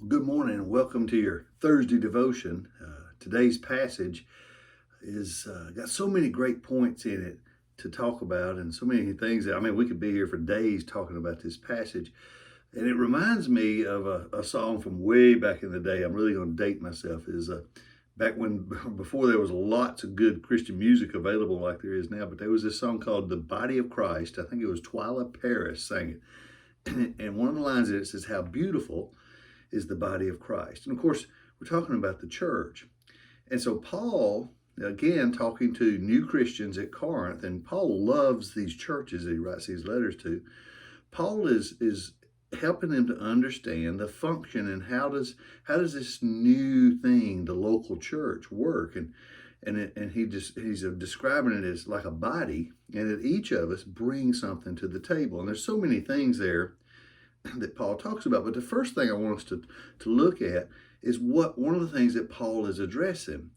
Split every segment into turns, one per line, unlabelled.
Good morning and welcome to your Thursday devotion. Today's passage is got so many great points in it to talk about, and so many things that we could be here for days talking about this passage. And it reminds me of a song from way back in the day. I'm really going to date myself. Is back when before there was lots of good Christian music available like there is now. But there was this song called "The Body of Christ." I think it was Twyla Paris sang it, and one of the lines in it says, "How beautiful is the body of Christ." And of course, we're talking about the church. And so Paul, again, talking to new Christians at Corinth, and Paul loves these churches that he writes these letters to. Paul is helping them to understand the function and how does this new thing, the local church, work. He's describing it as like a body, and that each of us brings something to the table. And there's so many things there that Paul talks about. But the first thing I want us to look at is what one of the things that Paul is addressing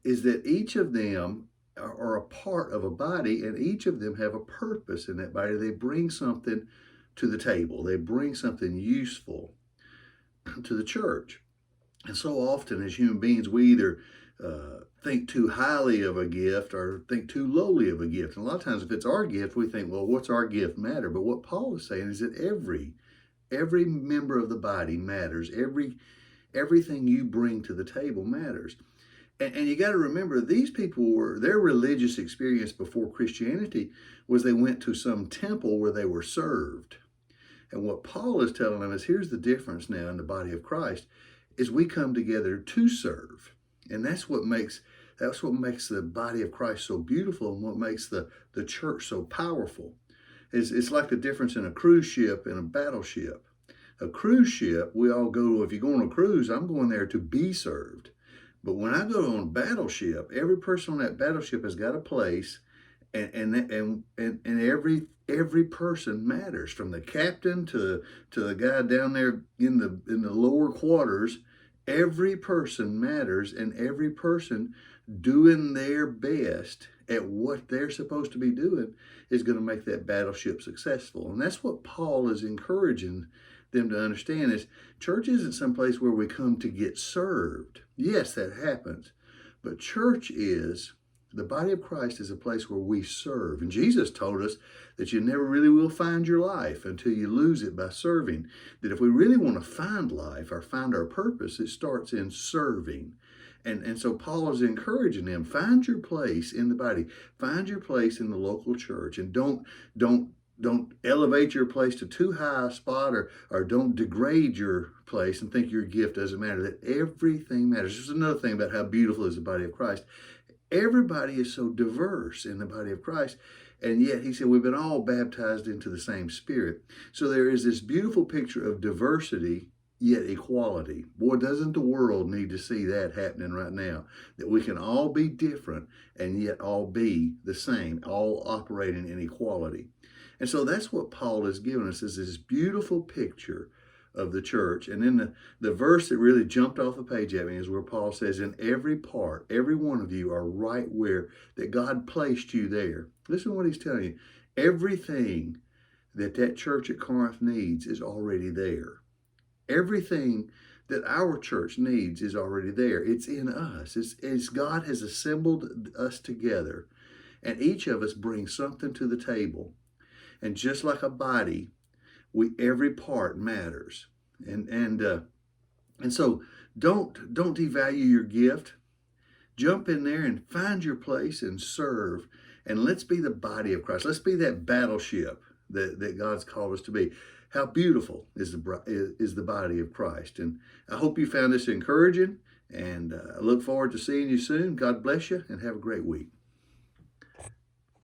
is that each of them are a part of a body, and each of them have a purpose in that body. They bring something to the table. They bring something useful to the church. And so often as human beings, we either think too highly of a gift or think too lowly of a gift. And a lot of times if it's our gift, we think, well, what's our gift matter? But what Paul is saying is that every member of the body matters. Everything you bring to the table matters. And you got to remember, these people their religious experience before Christianity was they went to some temple where they were served. And what Paul is telling them is, here's the difference now in the body of Christ, is we come together to serve. And that's what makes the body of Christ so beautiful, and what makes the church so powerful. It's like the difference in a cruise ship and a battleship. A cruise ship, we all go, if you go on a cruise, I'm going there to be served. But when I go on a battleship, every person on that battleship has got a place, and every person matters, from the captain to the guy down there in the lower quarters. Every person matters, and every person doing their best at what they're supposed to be doing is going to make that battleship successful. And that's what Paul is encouraging them to understand, is church isn't some place where we come to get served. Yes, that happens. But church is, the body of Christ is a place where we serve. And Jesus told us that you never really will find your life until you lose it by serving. That if we really want to find life or find our purpose, it starts in serving. And so Paul is encouraging them, find your place in the body, find your place in the local church, and don't elevate your place to too high a spot, or don't degrade your place and think your gift doesn't matter. That everything matters. There's another thing about how beautiful is the body of Christ. Everybody is so diverse in the body of Christ, and yet he said we've been all baptized into the same Spirit. So there is this beautiful picture of diversity yet equality. Boy, doesn't the world need to see that happening right now, that we can all be different and yet all be the same, all operating in equality. And so that's what Paul is giving us, is this beautiful picture of the church. And then the verse that really jumped off the page at me is where Paul says, in every part, every one of you are right where that God placed you there. Listen to what he's telling you. Everything that church at Corinth needs is already there. Everything that our church needs is already there. It's in us. It's God has assembled us together, and each of us brings something to the table. And just like a body, every part matters. And so don't devalue your gift. Jump in there and find your place and serve. And let's be the body of Christ. Let's be that battleship that God's called us to be. How beautiful is the body of Christ. And I hope you found this encouraging, and I look forward to seeing you soon. God bless you, and have a great week.